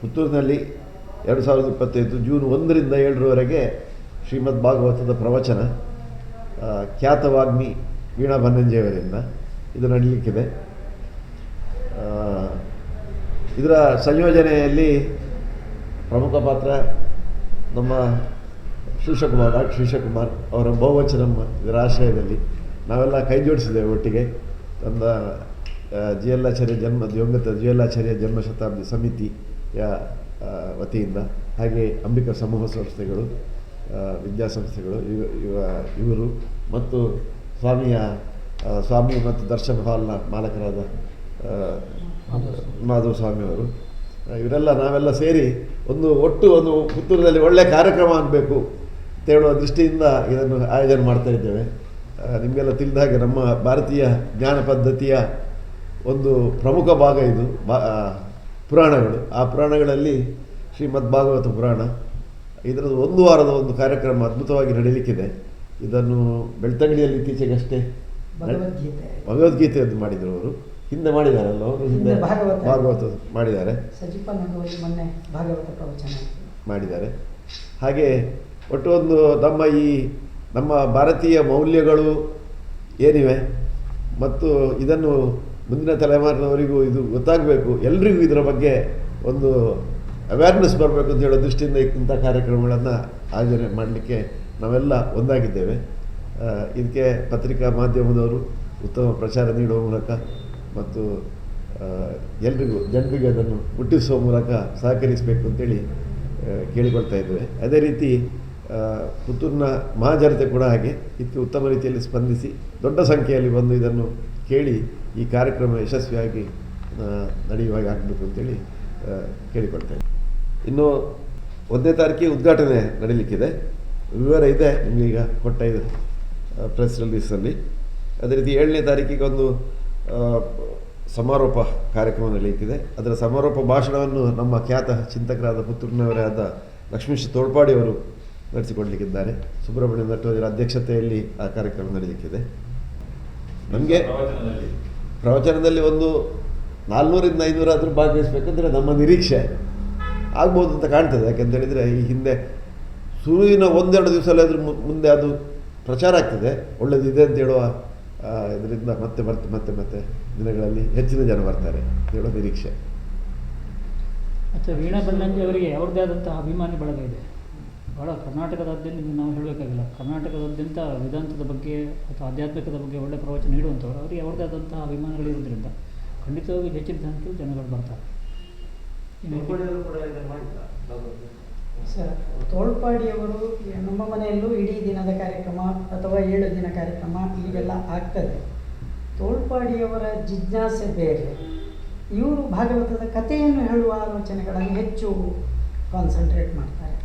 ಪುತ್ತೂರಿನಲ್ಲಿ 2025 June 1ರಿಂದ 7ರವರೆಗೆ ಶ್ರೀಮದ್ ಭಾಗವತದ ಪ್ರವಚನ ಖ್ಯಾತ ವಾಗ್ಮಿ ವೀಣಾ ಬನ್ನಂಜೆಯವರಿಂದ ಇದು ನಡೆಯಲಿಕ್ಕಿದೆ. ಇದರ ಸಂಯೋಜನೆಯಲ್ಲಿ ಪ್ರಮುಖ ಪಾತ್ರ ನಮ್ಮ ಡಾಕ್ಟರ್ ಶ್ರೀಶಕುಮಾರ್ ಅವರ ಬಹುವಚನಂ ಇದರ ಆಶ್ರಯದಲ್ಲಿ ನಾವೆಲ್ಲ ಕೈ ಜೋಡಿಸಿದ್ದೇವೆ ಒಟ್ಟಿಗೆ. ತಂದ ದಿವಂಗತ ಜಿ ಎಲ್ ಆಚಾರ್ಯ ಜನ್ಮ ಶತಾಬ್ದಿ ಸಮಿತಿಯ ವತಿಯಿಂದ, ಹಾಗೆ ಅಂಬಿಕಾ ಸಮೂಹ ಸಂಸ್ಥೆಗಳು, ವಿದ್ಯಾಸಂಸ್ಥೆಗಳು, ಇವರು ಮತ್ತು ಸ್ವಾಮಿ ಮತ್ತು ದರ್ಶನ್ ಹಾಲ್ನ ಮಾಲಕರಾದ ಮಾಧವ ಸ್ವಾಮಿಯವರು, ಇವರೆಲ್ಲ ನಾವೆಲ್ಲ ಸೇರಿ ಒಂದು ಪುತ್ತೂರಿನಲ್ಲಿ ಒಳ್ಳೆಯ ಕಾರ್ಯಕ್ರಮ ಆಗಬೇಕು ಅಂತ ಹೇಳುವ ದೃಷ್ಟಿಯಿಂದ ಇದನ್ನು ಆಯೋಜನೆ ಮಾಡ್ತಾ ಇದ್ದೇವೆ. ನಿಮಗೆಲ್ಲ ತಿಳಿದ ಹಾಗೆ ನಮ್ಮ ಭಾರತೀಯ ಜ್ಞಾನ ಪದ್ಧತಿಯ ಒಂದು ಪ್ರಮುಖ ಭಾಗ ಇದು ಪುರಾಣಗಳು. ಆ ಪುರಾಣಗಳಲ್ಲಿ ಶ್ರೀಮದ್ ಭಾಗವತ ಪುರಾಣ, ಇದರದ್ದು 1 ವಾರದ ಒಂದು ಕಾರ್ಯಕ್ರಮ ಅದ್ಭುತವಾಗಿ ನಡೆಯಲಿಕ್ಕಿದೆ. ಇದನ್ನು ಬೆಳ್ತಂಗಡಿಯಲ್ಲಿ ಇತ್ತೀಚೆಗಷ್ಟೇ ಭಗವದ್ಗೀತೆಯದ್ದು ಮಾಡಿದರು. ಅವರು ಹಿಂದೆ ಮಾಡಿದಾರಲ್ಲ, ಅವರು ಹಿಂದೆ ಭಾಗವತ ಮಾಡಿದ್ದಾರೆ, ಮಾಡಿದ್ದಾರೆ. ಹಾಗೆ ಒಟ್ಟು ಒಂದು ನಮ್ಮ ಭಾರತೀಯ ಮೌಲ್ಯಗಳು ಏನಿವೆ ಮತ್ತು ಇದನ್ನು ಮುಂದಿನ ತಲೆಮಾರಿನವರಿಗೂ ಇದು ಗೊತ್ತಾಗಬೇಕು, ಎಲ್ರಿಗೂ ಇದರ ಬಗ್ಗೆ ಒಂದು ಅವೇರ್ನೆಸ್ ಬರಬೇಕು ಅಂತ ಹೇಳೋ ದೃಷ್ಟಿಯಿಂದ ಇಂಥ ಕಾರ್ಯಕ್ರಮಗಳನ್ನು ಆಯೋಜನೆ ಮಾಡಲಿಕ್ಕೆ ನಾವೆಲ್ಲ ಒಂದಾಗಿದ್ದೇವೆ. ಇದಕ್ಕೆ ಪತ್ರಿಕಾ ಮಾಧ್ಯಮದವರು ಉತ್ತಮ ಪ್ರಚಾರ ನೀಡುವ ಮೂಲಕ ಮತ್ತು ಜನರಿಗೆ ಅದನ್ನು ಮುಟ್ಟಿಸುವ ಮೂಲಕ ಸಹಕರಿಸಬೇಕು ಅಂತೇಳಿ ಕೇಳಿಕೊಳ್ತಾ ಇದ್ದೇವೆ. ಅದೇ ರೀತಿ ಪುತ್ತೂರಿನ ಮಹಾಜನತೆ ಕೂಡ ಹಾಗೆ ಇದಕ್ಕೆ ಉತ್ತಮ ರೀತಿಯಲ್ಲಿ ಸ್ಪಂದಿಸಿ ದೊಡ್ಡ ಸಂಖ್ಯೆಯಲ್ಲಿ ಬಂದು ಇದನ್ನು ಕೇಳಿ ಈ ಕಾರ್ಯಕ್ರಮ ಯಶಸ್ವಿಯಾಗಿ ನಡೆಯುವಾಗ ಆಗಬೇಕು ಅಂತೇಳಿ ಕೇಳಿಕೊಳ್ತಾ ಇದ್ದೇವೆ. ಇನ್ನು 1ನೇ ತಾರೀಕಿಗೆ ಉದ್ಘಾಟನೆ ನಡೀಲಿಕ್ಕಿದೆ. ವಿವರ ಇದೆ ನಿಮಗೀಗ ಕೊಟ್ಟ ಇದು ಪ್ರೆಸ್ ರಿಲೀಸಲ್ಲಿ. ಅದೇ ರೀತಿ 7ನೇ ತಾರೀಕಿಗೆ ಒಂದು ಸಮಾರೋಪ ಕಾರ್ಯಕ್ರಮ ನಡೆಯಲಿಕ್ಕಿದೆ. ಅದರ ಸಮಾರೋಪ ಭಾಷಣವನ್ನು ನಮ್ಮ ಖ್ಯಾತ ಚಿಂತಕರಾದ ಪುತ್ತೂರಿನವರೇ ಆದ ಲಕ್ಷ್ಮೀಶ್ ತೋಳ್ಪಾಡಿಯವರು ನಡೆಸಿಕೊಡಲಿಕ್ಕಿದ್ದಾರೆ. ಸುಬ್ರಹ್ಮಣ್ಯ ನಟರಾಜರ ಅಧ್ಯಕ್ಷತೆಯಲ್ಲಿ ಆ ಕಾರ್ಯಕ್ರಮ ನಡೆಯಲಿಕ್ಕಿದೆ. ನಮಗೆ ಪ್ರವಚನದಲ್ಲಿ ಒಂದು 400ರಿಂದ 500 ಆದರೂ ಭಾಗವಹಿಸಬೇಕಂದ್ರೆ ನಮ್ಮ ನಿರೀಕ್ಷೆ ಆಗ್ಬೋದು ಅಂತ ಕಾಣ್ತದೆ. ಯಾಕೆಂತೇಳಿದರೆ ಈ ಹಿಂದೆ ಶುರುವಿನ 1-2 ದಿವಸದಲ್ಲಿ ಅದ್ರ ಮುಂದೆ ಅದು ಪ್ರಚಾರ ಆಗ್ತದೆ, ಒಳ್ಳೆಯದಿದೆ ಅಂತ ಹೇಳುವ ಇದರಿಂದ ಮತ್ತೆ ದಿನಗಳಲ್ಲಿ ಹೆಚ್ಚಿನ ಜನ ಬರ್ತಾರೆ ಹೇಳೋ ನಿರೀಕ್ಷೆ. ಮತ್ತು ವೀಣಾ ಬನ್ನಂಜೆ ಅವರಿಗೆ ಅವ್ರದ್ದೇ ಆದಂತಹ ಅಭಿಮಾನಿ ಬಳಗ ಇದೆ. ಭಾಳ ಕರ್ನಾಟಕದಾದ್ಯಂತ ನಾವು ಹೇಳಬೇಕಾಗಿಲ್ಲ, ಕರ್ನಾಟಕದಾದ್ಯಂತ ವೇದಾಂತದ ಬಗ್ಗೆ ಅಥವಾ ಆಧ್ಯಾತ್ಮಿಕದ ಬಗ್ಗೆ ಒಳ್ಳೆ ಪ್ರವಚನ ನೀಡುವಂಥವ್ರು, ಅವರಿಗೆ ಅವ್ರದ್ದೇ ಆದಂತಹ ಅಭಿಮಾನಿಗಳಿರೋದ್ರಿಂದ ಖಂಡಿತವಾಗಿ ಹೆಚ್ಚಿನ ಸಂಖ್ಯೆಯಲ್ಲಿ ಜನಗಳು ಬರ್ತಾರೆ. ಸರ್, ತೋಳ್ಪಾಡಿಯವರು ನಮ್ಮ ಮನೆಯಲ್ಲೂ ಇಡೀ ದಿನದ ಕಾರ್ಯಕ್ರಮ ಅಥವಾ 7 ದಿನ ಕಾರ್ಯಕ್ರಮ ಹೀಗೆಲ್ಲ ಆಗ್ತದೆ. ತೋಳ್ಪಾಡಿಯವರ ಜಿಜ್ಞಾಸೆ ಬೇರೆ. ಇವರು ಭಾಗವತದ ಕಥೆಯನ್ನು ಹೇಳುವ ಆಲೋಚನೆಗಳನ್ನು ಹೆಚ್ಚು ಕಾನ್ಸಂಟ್ರೇಟ್ ಮಾಡ್ತಾರೆ.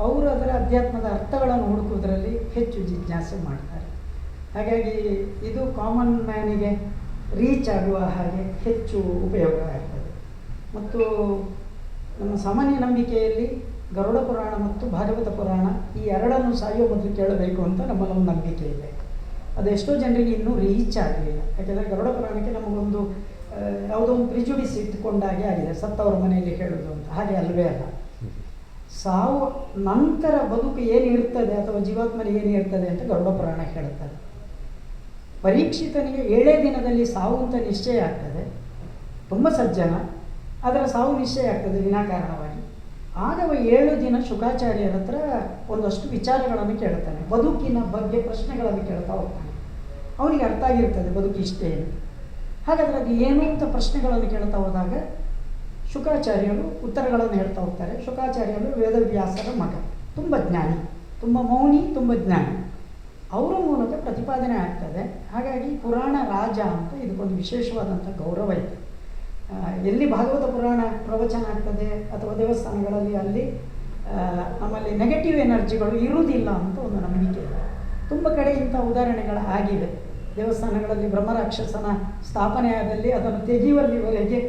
ಅವರು ಅದರ ಅಧ್ಯಾತ್ಮದ ಅರ್ಥಗಳನ್ನು ಹುಡುಕುವುದರಲ್ಲಿ ಹೆಚ್ಚು ಜಿಜ್ಞಾಸೆ ಮಾಡ್ತಾರೆ. ಹಾಗಾಗಿ ಇದು ಕಾಮನ್ ಮ್ಯಾನಿಗೆ ರೀಚ್ ಆಗುವ ಹಾಗೆ ಹೆಚ್ಚು ಉಪಯೋಗ ಆಗ್ತದೆ. ಮತ್ತು ನಮ್ಮ ಸಾಮಾನ್ಯ ನಂಬಿಕೆಯಲ್ಲಿ ಗರುಡ ಪುರಾಣ ಮತ್ತು ಭಾಗವತ ಪುರಾಣ ಈ ಎರಡನ್ನು ಸಾಯುವ ಮೊದಲು ಕೇಳಬೇಕು ಅಂತ ನಮ್ಮಲ್ಲೊಂದು ನಂಬಿಕೆ ಇದೆ. ಅದೆಷ್ಟೋ ಜನರಿಗೆ ಇನ್ನೂ ರೀಚ್ ಆಗಲಿಲ್ಲ. ಯಾಕೆಂದರೆ ಗರುಡ ಪುರಾಣಕ್ಕೆ ನಮಗೊಂದು ಯಾವುದೋ ಒಂದು ಪ್ರಿಜುಡಿಸ್ ಇಟ್ಟುಕೊಂಡಾಗೆ ಆಗಿದೆ, ಸತ್ತವರ ಮನೆಯಲ್ಲಿ ಹೇಳೋದು ಅಂತ. ಹಾಗೆ ಅಲ್ವೇ ಅಲ್ಲ. ಸಾವು ನಂತರ ಬದುಕು ಏನಿರ್ತದೆ ಅಥವಾ ಜೀವಾತ್ಮನಿಗೆ ಏನಿರ್ತದೆ ಅಂತ ಗರುಡ ಪುರಾಣ ಹೇಳುತ್ತದೆ. ಪರೀಕ್ಷಿತನಿಗೆ 7ನೇ ದಿನದಲ್ಲಿ ಸಾವು ಅಂತ ನಿಶ್ಚಯ ಆಗ್ತದೆ. ತುಂಬ ಸಜ್ಜನ, ಅದರ ಸಾವು ನಿಶ್ಚಯ ಆಗ್ತದೆ ವಿನಾಕಾರಣವಾಗಿ. ಆಗ 7 ದಿನ ಶುಕಾಚಾರ್ಯರ ಹತ್ರ ಒಂದಷ್ಟು ವಿಚಾರಗಳನ್ನು ಕೇಳ್ತಾನೆ, ಬದುಕಿನ ಬಗ್ಗೆ ಪ್ರಶ್ನೆಗಳನ್ನು ಕೇಳ್ತಾ ಹೋಗ್ತಾನೆ. ಅವನಿಗೆ ಅರ್ಥ ಆಗಿರ್ತದೆ ಬದುಕು ಇಷ್ಟೇ. ಹಾಗಾದರೆ ಅದು ಏನು ಅಂತ ಪ್ರಶ್ನೆಗಳನ್ನು ಕೇಳ್ತಾ ಹೋದಾಗ ಶುಕಾಚಾರ್ಯರು ಉತ್ತರಗಳನ್ನು ಹೇಳ್ತಾ ಹೋಗ್ತಾರೆ. ಶುಕಾಚಾರ್ಯರು ವೇದವ್ಯಾಸರ ಮಗ, ತುಂಬ ಜ್ಞಾನಿ, ತುಂಬ ಮೌನಿ, ತುಂಬ ಜ್ಞಾನಿ. ಅವರ ಮೂಲಕ ಪ್ರತಿಪಾದನೆ ಆಗ್ತದೆ. ಹಾಗಾಗಿ ಪುರಾಣ ರಾಜ ಅಂತ ಇದಕ್ಕೊಂದು ವಿಶೇಷವಾದಂಥ ಗೌರವ ಇದೆ. ಎಲ್ಲಿ ಭಾಗವತ ಪುರಾಣ ಪ್ರವಚನ ಆಗ್ತದೆ ಅಥವಾ ದೇವಸ್ಥಾನಗಳಲ್ಲಿ ಅಲ್ಲಿ ನಮ್ಮಲ್ಲಿ ನೆಗೆಟಿವ್ ಎನರ್ಜಿಗಳು ಇರುವುದಿಲ್ಲ ಅಂತ ಒಂದು ನಂಬಿಕೆ ಇದೆ. ತುಂಬ ಕಡೆ ಇಂಥ ಉದಾಹರಣೆಗಳು ಆಗಿವೆ. ದೇವಸ್ಥಾನಗಳಲ್ಲಿ ಬ್ರಹ್ಮರಾಕ್ಷಸನ ಸ್ಥಾಪನೆ ಆದಲ್ಲಿ ಅದನ್ನು ತೆಗೆಯುವಲ್ಲಿವರೆಗೆ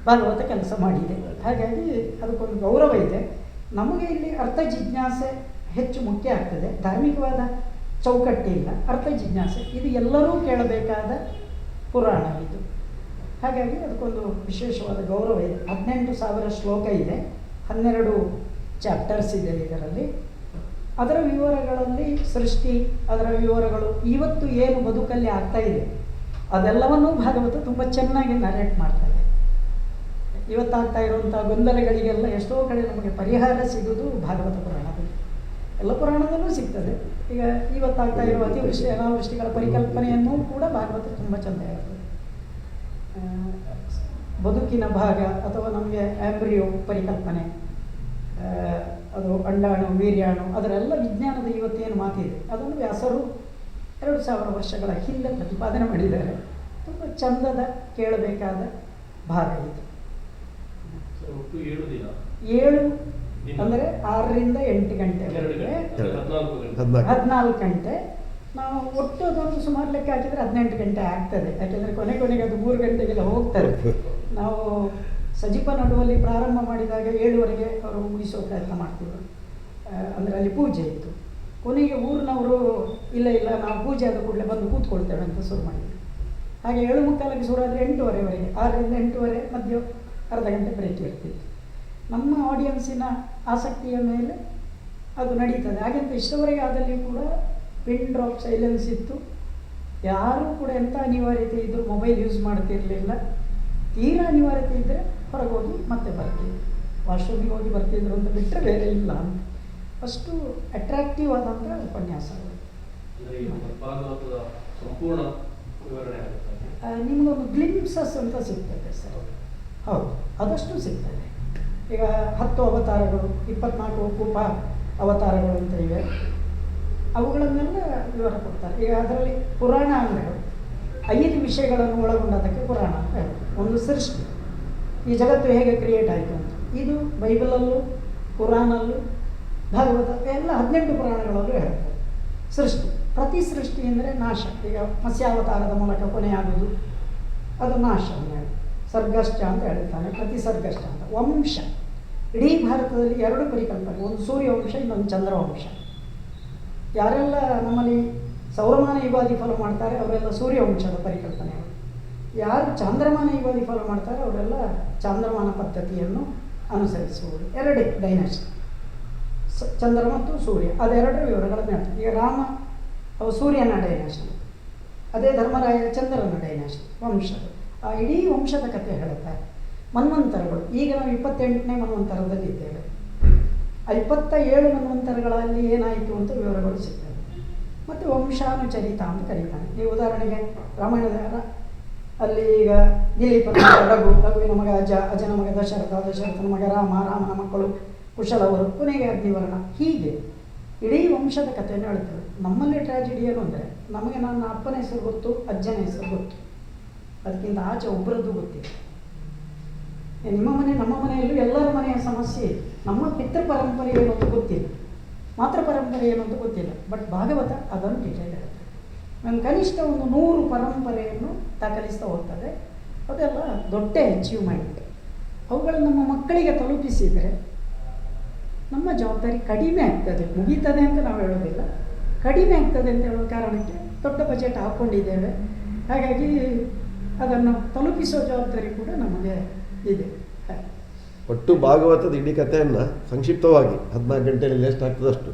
ಭಾಗವತ ಕೆಲಸ ಮಾಡಿದೆ. ಹಾಗಾಗಿ ಅದಕ್ಕೊಂದು ಗೌರವ ಇದೆ. ನಮಗೆ ಇಲ್ಲಿ ಅರ್ಥ ಜಿಜ್ಞಾಸೆ ಹೆಚ್ಚು ಮುಖ್ಯ ಆಗ್ತದೆ. ಧಾರ್ಮಿಕವಾದ ಚೌಕಟ್ಟಿಲ್ಲ, ಅರ್ಥ ಜಿಜ್ಞಾಸೆ ಇದು ಎಲ್ಲರೂ ಕೇಳಬೇಕಾದ ಪುರಾಣ ಇದು. ಹಾಗಾಗಿ ಅದಕ್ಕೊಂದು ವಿಶೇಷವಾದ ಗೌರವ ಇದೆ. 18,000 ಶ್ಲೋಕ ಇದೆ, 12 ಚಾಪ್ಟರ್ಸ್ ಇದೆ ಇದರಲ್ಲಿ. ಅದರ ವಿವರಗಳಲ್ಲಿ ಸೃಷ್ಟಿ, ಅದರ ವಿವರಗಳು, ಇವತ್ತು ಏನು ಬದುಕಲ್ಲಿ ಆಗ್ತಾ ಇದೆ ಅದೆಲ್ಲವನ್ನೂ ಭಾಗವತ ತುಂಬ ಚೆನ್ನಾಗಿ ನರೇಟ್ ಮಾಡ್ತಾರೆ. ಇವತ್ತಾಗ್ತಾ ಇರುವಂಥ ಗೊಂದಲಗಳಿಗೆಲ್ಲ ಎಷ್ಟೋ ಕಡೆ ನಮಗೆ ಪರಿಹಾರ ಸಿಗೋದು ಭಾಗವತ ಪುರಾಣದಲ್ಲಿ. ಎಲ್ಲ ಪುರಾಣದಲ್ಲೂ ಸಿಗ್ತದೆ. ಈಗ ಇವತ್ತಾಗ್ತಾ ಇರುವ ಅತಿವೃಷ್ಟಿ ಅನಾವೃಷ್ಟಿಗಳ ಪರಿಕಲ್ಪನೆಯನ್ನು ಕೂಡ ಭಾಗವತ ತುಂಬ ಚೆಂದ ಇರ್ತದೆ. ಬದುಕಿನ ಭಾಗ ಅಥವಾ ನಮಗೆ ಆಂಬ್ರಿಯೋ ಪರಿಕಲ್ಪನೆ, ಅದು ಅಂಡಾಣು ವೀರ್ಯಾಣು, ಅದರೆಲ್ಲ ವಿಜ್ಞಾನದ ಇವತ್ತೇನು ಮಾತಿದೆ ಅದನ್ನು ವ್ಯಾಸರು 2,000 ವರ್ಷಗಳ ಹಿಂದೆ ಪ್ರತಿಪಾದನೆ ಮಾಡಿದ್ದಾರೆ. ತುಂಬ ಚಂದದ ಕೇಳಬೇಕಾದ ಭಾಗ ಇದು. 7 ಅಂದರೆ 6ರಿಂದ 8 ಗಂಟೆವರೆಗೆ 14 ಗಂಟೆ. ನಾವು ಒಟ್ಟು ಅದೊಂದು ಸುಮಾರು ಲೆಕ್ಕ ಹಾಕಿದರೆ 18 ಗಂಟೆ ಆಗ್ತದೆ. ಯಾಕೆಂದರೆ ಕೊನೆಗೆ ಅದು 3 ಗಂಟೆಗೆಲ್ಲ ಹೋಗ್ತಾರೆ. ನಾವು ಸಜಿಪ ನಡುವಲ್ಲಿ ಪ್ರಾರಂಭ ಮಾಡಿದಾಗ 7ವರೆಗೆ ಅವರು ಮುಗಿಸೋ ಪ್ರಯತ್ನ ಮಾಡ್ತಿದ್ರು. ಅಂದರೆ ಅಲ್ಲಿ ಪೂಜೆ ಇತ್ತು. ಕೊನೆಗೆ ಊರಿನವರು ಇಲ್ಲ ನಾವು ಪೂಜೆ ಆದ ಕೂಡಲೇ ಬಂದು ಕೂತ್ಕೊಳ್ತೇವೆ ಅಂತ ಶುರು ಮಾಡಿದ್ರು. ಹಾಗೆ 7:45ಕ್ಕೆ ಶುರು ಆದರೆ 8:30ವರೆಗೆ, 6ರಿಂದ 8:30 ಮಧ್ಯ ಅರ್ಧ ಗಂಟೆ ಬ್ರೇಕ್ ಇರ್ತಿತ್ತು. ನಮ್ಮ ಆಡಿಯನ್ಸಿನ ಆಸಕ್ತಿಯ ಮೇಲೆ ಅದು ನಡೀತದೆ. ಹಾಗೆಂತ ಇಷ್ಟವರೆಗೆ ಆದಲ್ಲಿ ಕೂಡ ಪಿನ್ ಡ್ರಾಪ್ ಸೈಲೆನ್ಸ್ ಇತ್ತು. ಯಾರೂ ಕೂಡ ಎಂಥ ಅನಿವಾರ್ಯತೆ ಇದ್ದರೂ ಮೊಬೈಲ್ ಯೂಸ್ ಮಾಡ್ತಿರಲಿಲ್ಲ. ತೀರಾ ಅನಿವಾರ್ಯತೆ ಇದ್ದರೆ ಹೊರಗೆ ಹೋಗಿ ಮತ್ತೆ ಬರ್ತಿದ್ರು, ವಾಶ್ರೂಮಿಗೆ ಹೋಗಿ ಬರ್ತಿದ್ರು ಅಂತ ಬಿಟ್ಟರೆ ಬೇರೆ ಇಲ್ಲ ಅಂತ. ಅಷ್ಟು ಅಟ್ರಾಕ್ಟಿವ್ ಆದಂಥ ಉಪನ್ಯಾಸಗಳು. ನಿಮಗೊಂದು ಗ್ಲಿಮ್ಸಸ್ ಅಂತ ಸಿಗ್ತದೆ ಸರ್. ಹೌದು, ಅದಷ್ಟು ಸಿಗ್ತದೆ. ಈಗ 10 ಅವತಾರಗಳು, 24 ಉಪ ಅವತಾರಗಳು ಅಂತ ಇವೆ. ಅವುಗಳನ್ನೆಲ್ಲ ವಿವರ ಕೊಡ್ತಾರೆ. ಈಗ ಅದರಲ್ಲಿ ಪುರಾಣ ಅಂದರೆ 5 ವಿಷಯಗಳನ್ನು ಒಳಗೊಂಡದಕ್ಕೆ ಪುರಾಣ ಅಂತ ಹೇಳೋದು. ಒಂದು ಸೃಷ್ಟಿ, ಈ ಜಗತ್ತು ಹೇಗೆ ಕ್ರಿಯೇಟ್ ಆಯಿತು ಅಂತ. ಇದು ಬೈಬಲಲ್ಲೂ ಪುರಾಣಲ್ಲೂ ಭಾಗವತ ಎಲ್ಲ 18 ಪುರಾಣಗಳಲ್ಲೂ ಹೇಳ್ತಾರೆ. ಸೃಷ್ಟಿ, ಪ್ರತಿ ಸೃಷ್ಟಿ ಅಂದರೆ ನಾಶ. ಈಗ ಮತ್ಸ್ಯಾವತಾರದ ಮೂಲಕ ಕೊನೆಯಾಗುವುದು ಅದು ನಾಶ ಅಂತ ಹೇಳಿ ಸರ್ಗಶ್ಚ ಅಂತ ಹೇಳ್ತಾನೆ, ಪ್ರತಿ ಸರ್ಗಶ್ಚ ಅಂತ. ವಂಶ, ಇಡೀ ಭಾರತದಲ್ಲಿ 2 ಪರಿಕಲ್ಪನೆ, ಒಂದು ಸೂರ್ಯವಂಶ, ಇನ್ನೊಂದು ಚಂದ್ರವಂಶ. ಯಾರೆಲ್ಲ ನಮ್ಮಲ್ಲಿ ಸೌರಮಾನ ಯುಗಾದಿ ಫಾಲೋ ಮಾಡ್ತಾರೆ ಅವರೆಲ್ಲ ಸೂರ್ಯವಂಶದ ಪರಿಕಲ್ಪನೆಗಳು. ಯಾರು ಚಾಂದ್ರಮಾನ ಯುಗಾದಿ ಫಾಲೋ ಮಾಡ್ತಾರೆ ಅವರೆಲ್ಲ ಚಾಂದ್ರಮಾನ ಪದ್ಧತಿಯನ್ನು ಅನುಸರಿಸುವುದು. 2 ಡೈನಾಸ್ಟಿ, ಚಂದ್ರ ಮತ್ತು ಸೂರ್ಯ, ಅದೆರಡರ ವಿವರಗಳನ್ನು ಹೇಳ್ತಾರೆ. ಈಗ ರಾಮ ಅವು ಸೂರ್ಯನ ಡೈನಾಸ್ಟಿ, ಅದೇ ಧರ್ಮರಾಯ ಚಂದ್ರನ ಡೈನಾಸ್ಟಿ, ವಂಶದ. ಆ ಇಡೀ ವಂಶದ ಕಥೆ ಹೇಳುತ್ತಾರೆ. ಮನ್ವಂತರಗಳು, ಈಗ ನಾವು 28ನೇ ಮನ್ವಂತರದಲ್ಲಿ ಇದ್ದೇವೆ. ಆ 27 ಮನ್ವಂತರಗಳಲ್ಲಿ ಏನಾಯಿತು ಅಂತ ವಿವರಗಳು ಸಿಗ್ತವೆ. ಮತ್ತು ವಂಶಾನುಚರಿತ ಅಂತ ಕರೀತಾನೆ. ಈ ಉದಾಹರಣೆಗೆ ರಾಮಾಯಣದ ಅಲ್ಲಿ ಈಗ ದಿಲೀಪನ ರಘುವಿನ ಮಗ ಅಜನ ಮಗ ದಶರಥನ ಮಗ ರಾಮನ ಮಕ್ಕಳು ಕುಶಲವರು, ಕೊನೆಗೆ ಅಗ್ನಿವರ್ಣ. ಹೀಗೆ ಇಡೀ ವಂಶದ ಕಥೆಯನ್ನು ಹೇಳ್ತೇವೆ. ನಮ್ಮಲ್ಲಿ ಟ್ರಾಜಿಡಿ ಏನು ಅಂದರೆ, ನಮಗೆ ನನ್ನ ಅಪ್ಪನ ಹೆಸರು ಗೊತ್ತು, ಅಜ್ಜನ ಹೆಸರು ಗೊತ್ತು, ಅದಕ್ಕಿಂತ ಆಚೆ ಒಬ್ಬರದ್ದು ಗೊತ್ತಿಲ್ಲ. ನಿಮ್ಮ ಮನೆ ನಮ್ಮ ಮನೆಯಲ್ಲೂ ಎಲ್ಲರ ಮನೆಯ ಸಮಸ್ಯೆ ಇದೆ. ನಮ್ಮ ಪಿತೃ ಪರಂಪರೆ ಏನು ಅಂತ ಗೊತ್ತಿಲ್ಲ, ಮಾತೃ ಪರಂಪರೆ ಏನು ಅಂತ ಗೊತ್ತಿಲ್ಲ. ಬಟ್ ಭಾಗವತ ಅದನ್ನು ಡೀಟೇಲ್ ಹೇಳ್ತದೆ. ನಾನು ಕನಿಷ್ಠ ಒಂದು 100 ಪರಂಪರೆಯನ್ನು ದಾಖಲಿಸ್ತಾ ಹೋಗ್ತದೆ. ಅದೆಲ್ಲ ದೊಡ್ಡ ಅಚೀವ್ಮೆಂಟ್. ಅವುಗಳನ್ನು ನಮ್ಮ ಮಕ್ಕಳಿಗೆ ತಲುಪಿಸಿದರೆ ನಮ್ಮ ಜವಾಬ್ದಾರಿ ಕಡಿಮೆ ಆಗ್ತದೆ. ಮುಗೀತದೆ ಅಂತ ನಾವು ಹೇಳೋದಿಲ್ಲ, ಕಡಿಮೆ ಆಗ್ತದೆ ಅಂತ ಹೇಳೋ ಕಾರಣಕ್ಕೆ ದೊಡ್ಡ ಬಜೆಟ್ ಹಾಕ್ಕೊಂಡಿದ್ದೇವೆ. ಹಾಗಾಗಿ ಅದನ್ನು ತಲುಪಿಸೋ ಜವಾಬ್ದಾರಿ ಕೂಡ ನಮಗೆ ಇದೆ. ಒಟ್ಟು ಭಾಗವತದ ಇಡೀ ಕಥೆಯನ್ನು ಸಂಕ್ಷಿಪ್ತವಾಗಿ 14 ಗಂಟೆಯಲ್ಲಿ ಎಷ್ಟಾಗ್ತದಷ್ಟು,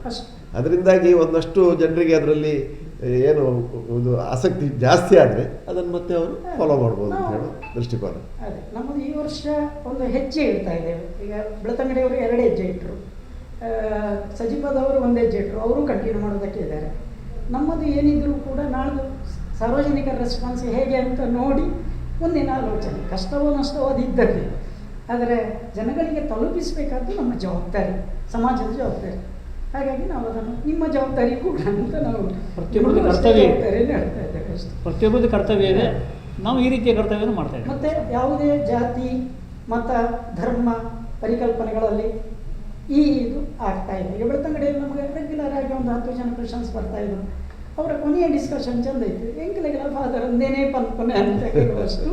ಅದರಿಂದಾಗಿ ಒಂದಷ್ಟು ಜನರಿಗೆ ಅದರಲ್ಲಿ ಏನು ಒಂದು ಆಸಕ್ತಿ ಜಾಸ್ತಿ ಆದರೆ ಅದನ್ನು ಮತ್ತೆ ಅವರು ಫಾಲೋ ಮಾಡ್ಬೋದು ಅಂತ ಹೇಳೋ ದೃಷ್ಟಿಕೋನ. ಅದೇ ನಮ್ಮದು ಈ ವರ್ಷ ಒಂದು ಹೆಜ್ಜೆ ಇಡ್ತಾ ಇದ್ದೇವೆ. ಈಗ ಬೆಳತಂಗಡಿಯವರು 2 ಹೆಜ್ಜೆ ಇಟ್ಟರು, ಸಜಿಪದವರು 1 ಹೆಜ್ಜೆ ಇಟ್ಟರು, ಅವರು ಕಂಟಿನ್ಯೂ ಮಾಡೋದಕ್ಕೆ ಇದ್ದಾರೆ. ನಮ್ಮದು ಏನಿದ್ರೂ ಕೂಡ ನಾಳೆ ಸಾರ್ವಜನಿಕ ರೆಸ್ಪಾನ್ಸ್ ಹೇಗೆ ಅಂತ ನೋಡಿ ಮುಂದಿನ ಆಲೋಚನೆ. ಕಷ್ಟವೋ ನಷ್ಟವೋ ಅದಿದ್ದದ್ದು, ಆದರೆ ಜನಗಳಿಗೆ ತಲುಪಿಸಬೇಕಾದ್ದು ನಮ್ಮ ಜವಾಬ್ದಾರಿ, ಸಮಾಜದ ಜವಾಬ್ದಾರಿ. ಹಾಗಾಗಿ ನಾವು ಅದನ್ನು ನಿಮ್ಮ ಜವಾಬ್ದಾರಿ ಕೂಡ ಅಂತ ನಾವು ಪ್ರತಿಯೊಬ್ಬರದ್ದು ಕರ್ತವ್ಯ ಹೇಳ್ತಾ ಇದ್ದೇವೆ ಅಷ್ಟೇ. ಪ್ರತಿಯೊಬ್ಬರದ್ದು ಕರ್ತವ್ಯ ಇದೆ, ನಾವು ಈ ರೀತಿಯ ಕರ್ತವ್ಯವನ್ನು ಮಾಡ್ತಾ ಇದ್ದೇವೆ. ಮತ್ತು ಯಾವುದೇ ಜಾತಿ ಮತ ಧರ್ಮ ಪರಿಕಲ್ಪನೆಗಳಲ್ಲಿ ಇದು ಆಗ್ತಾ ಇದೆ. ಈಗ ಬೆಳತಂಗಡಿಯಲ್ಲಿ ನಮಗೆ ರೆಗ್ಯುಲರ್ ಆಗಿ ಒಂದು 10 ಜನ ಕ್ರಿಶ್ಚಿಯನ್ಸ್ ಬರ್ತಾಯಿದ್ರು. ಅವರ ಕೊನೆಯ ಡಿಸ್ಕಷನ್ ಚೆಂದ ಇತ್ತು. ಎಂಕಲೆಗಳ ಫಾದರ್ ಒಂದೇನೇ ಪನ್ಪನೆ ಅಂತ ಹೇಳುವಷ್ಟು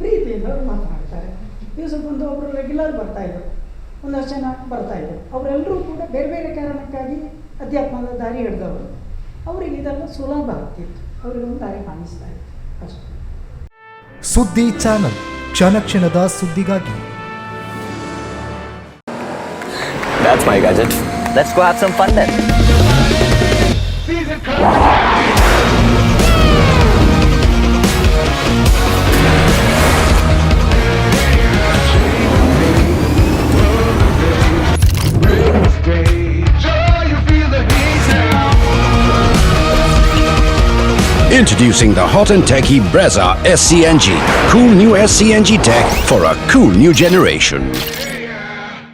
ಪ್ರೀತಿಯಿಂದ ಅವರು ಮಾತನಾಡ್ತಾರೆ. ದಿವಸಕ್ಕೊಂದು ಒಬ್ಬರು ರೆಗ್ಯುಲರ್ ಬರ್ತಾಯಿದ್ರು, ಒಂದಷ್ಟು ಜನ ಬರ್ತಾಯಿದ್ರು. ಅವರೆಲ್ಲರೂ ಕೂಡ ಬೇರೆ ಬೇರೆ ಕಾರಣಕ್ಕಾಗಿ ಅಧ್ಯಾತ್ಮದ ದಾರಿ ಹಿಡಿದವರು. ಅವರಿಗೆ ಇದೆಲ್ಲ ಸುಲಭ ಆಗ್ತಿತ್ತು, ಅವರಿಗೊಂದು ದಾರಿ ಕಾಣಿಸ್ತಾ ಇತ್ತು ಅಷ್ಟೇ. ಸುದ್ದಿ ಚಾನಲ್ ಕ್ಷಣ ಕ್ಷಣದ ಸುದ್ದಿಗಾಗಿ. That's my gadget. Let's go have some fun then. Introducing the hot and techy Brezza SCNG. Cool new SCNG tech for a cool new generation.